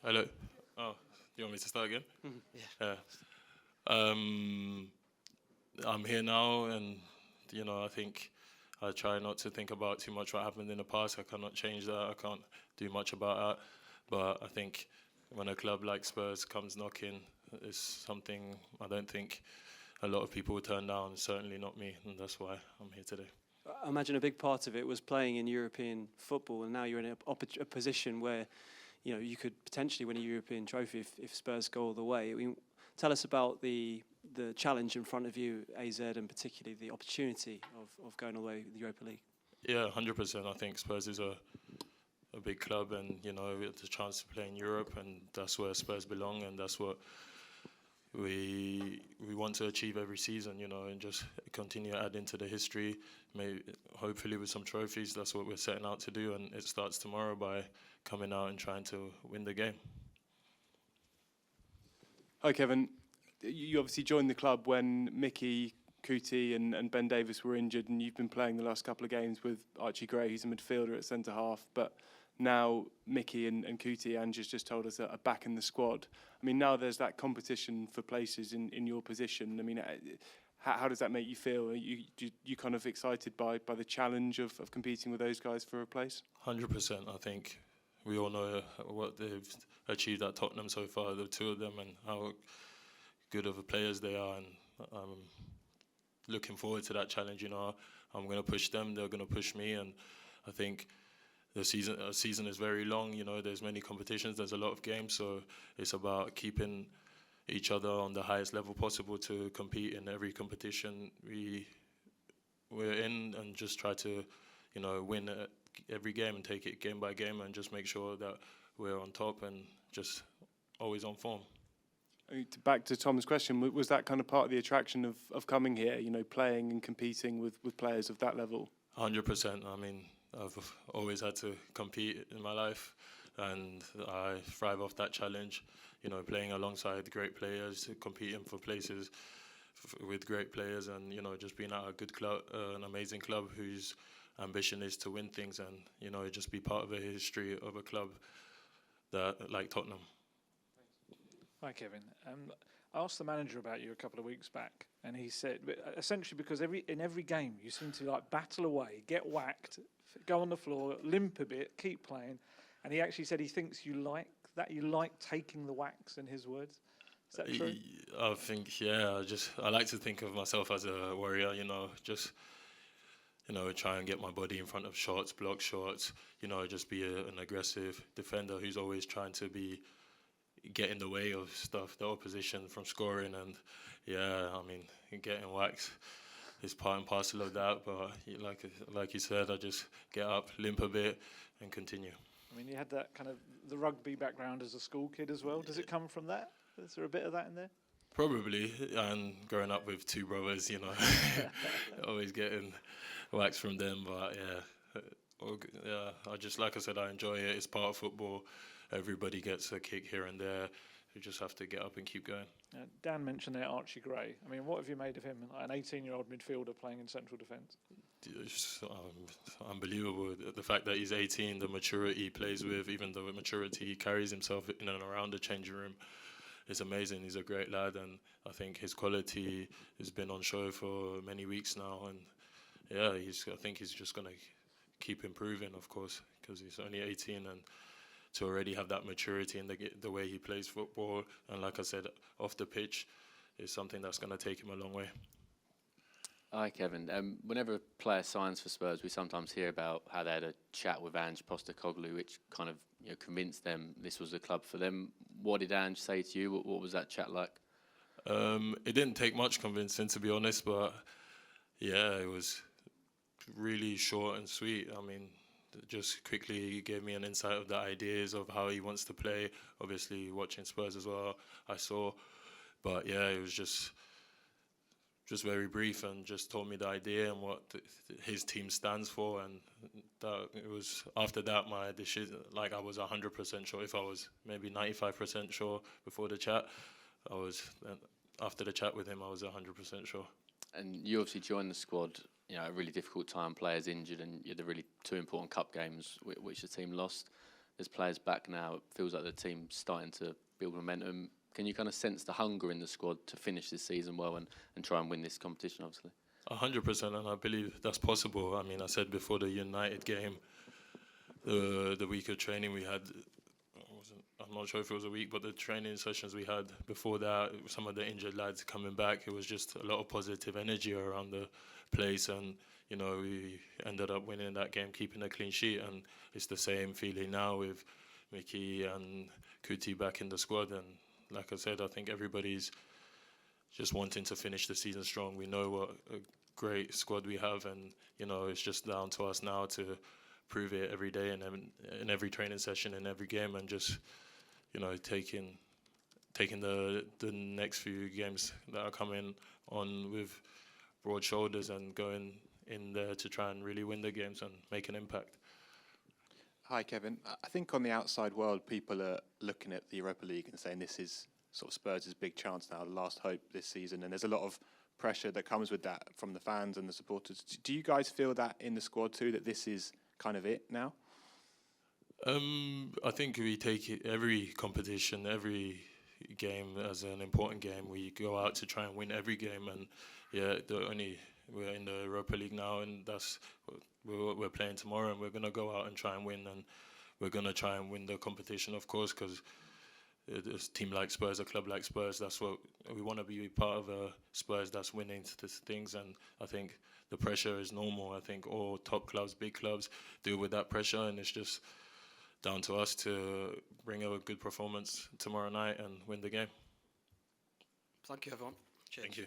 Hello. Oh, you want me to start again? Yeah. Yeah. Um, I'm here now, and I think I try not to think about too much what happened in the past. I cannot change that. I can't do much about that. But I think when a club like Spurs comes knocking, it's something I don't think a lot of people will turn down. Certainly not me, and that's why I'm here today. I imagine a big part of it was playing in European football, and now you're in a position where you could potentially win a European trophy if Spurs go all the way. I mean, tell us about the challenge in front of you, AZ, and particularly the opportunity of going all the way with the Europa League. Yeah, 100%. I think Spurs is a big club, and it's a chance to play in Europe, and that's where Spurs belong, and that's what we want to achieve every season, and just continue adding to the history. Maybe hopefully with some trophies. That's what we're setting out to do, and it starts tomorrow by coming out and trying to win the game. Hi, Kevin. You obviously joined the club when Mickey, Kuti and Ben Davis were injured, and you've been playing the last couple of games with Archie Gray, who's a midfielder at centre-half, but now Mickey and Kuti, Ange's just told us, are back in the squad. I mean, now there's that competition for places in your position. I mean, how does that make you feel? Are you kind of excited by the challenge of competing with those guys for a place? 100%. I think we all know what they've achieved at Tottenham so far, the two of them, and how good of players they are. And I'm looking forward to that challenge. I'm going to push them, they're going to push me, and I think the season is very long. There's many competitions, there's a lot of games, so it's about keeping each other on the highest level possible to compete in every competition we're in, and just try to win every game and take it game by game, and just make sure that we're on top and just always on form. Back to Tom's question, was that kind of part of the attraction of coming here, playing and competing with players of that level? 100%. I mean, I've always had to compete in my life, and I thrive off that challenge. Playing alongside great players, competing for places with great players, and just being at a good club, an amazing club whose ambition is to win things, and just be part of a history of a club that like Tottenham. Hi, Kevin. I asked the manager about you a couple of weeks back, and he said, essentially because in every game you seem to battle away, get whacked, go on the floor, limp a bit, keep playing, and he actually said he thinks you like that. You like taking the whacks, in his words. Is that true? I think, yeah. I like to think of myself as a warrior. Just try and get my body in front of shots, block shots. Just be an aggressive defender who's always trying to get in the way of stuff, the opposition from scoring. And yeah, I mean, getting whacked is part and parcel of that. But like you said, I just get up, limp a bit, and continue. I mean, you had that kind of the rugby background as a school kid as well. Does it come from that? Is there a bit of that in there? Probably, and growing up with two brothers, always getting whacked from them. But yeah, like I said, I enjoy it. It's part of football. Everybody gets a kick here and there. You just have to get up and keep going. Dan mentioned there Archie Gray. I mean, what have you made of him? Like an 18-year-old midfielder playing in central defence? It's unbelievable. The fact that he's 18, the maturity he plays with, even the maturity he carries himself in and around the changing room, is amazing. He's a great lad, and I think his quality has been on show for many weeks now. And yeah, I think he's just going to keep improving, of course, because he's only 18, and to already have that maturity in the way he plays football, and like I said, off the pitch, is something that's going to take him a long way. Hi, Kevin. Whenever a player signs for Spurs, we sometimes hear about how they had a chat with Ange Postecoglou, which kind of convinced them this was a club for them. What did Ange say to you? What was that chat like? It didn't take much convincing, to be honest, but yeah, it was really short and sweet. I mean, just quickly gave me an insight of the ideas of how he wants to play. Obviously, watching Spurs as well, I saw. But yeah, it was just very brief, and just told me the idea and what his team stands for. And that it was after that my decision. Like, I was 100% sure. If I was maybe 95% sure before the chat, after the chat with him, I was 100% sure. And you obviously joined the squad, a really difficult time, players injured, and you had the really two important cup games which the team lost. there's players back now. It feels like the team's starting to build momentum. Can you kind of sense the hunger in the squad to finish this season well and try and win this competition, obviously? 100%, and I believe that's possible. I mean, I said before the United game, the week of training we had, I'm not sure if it was a week, but the training sessions we had before that, some of the injured lads coming back, it was just a lot of positive energy around the place, and you know, we ended up winning that game, keeping a clean sheet, and it's the same feeling now with Mickey and Kuti back in the squad. And like I said, I think everybody's just wanting to finish the season strong. We know what a great squad we have, and you know, it's just down to us now to prove it every day and in every training session, in every game, and just, you know, taking the next few games that are coming on with broad shoulders and going in there to try and really win the games and make an impact. Hi, Kevin. I think on the outside world, people are looking at the Europa League and saying this is sort of Spurs' big chance now, the last hope this season, and there's a lot of pressure that comes with that from the fans and the supporters. Do you guys feel that in the squad too, that this is kind of it now? I think we take every competition, every game as an important game. We go out to try and win every game, and yeah, we're in the Europa League now, and that's what we're playing tomorrow, and we're gonna go out and try and win, and we're gonna try and win the competition, of course, because a team like Spurs, a club like Spurs, that's what we want to be part of. A Spurs that's winning things, and I think the pressure is normal. I think all top clubs, big clubs, deal with that pressure, and it's just down to us to bring a good performance tomorrow night and win the game. Thank you, everyone. Cheers. Thank you.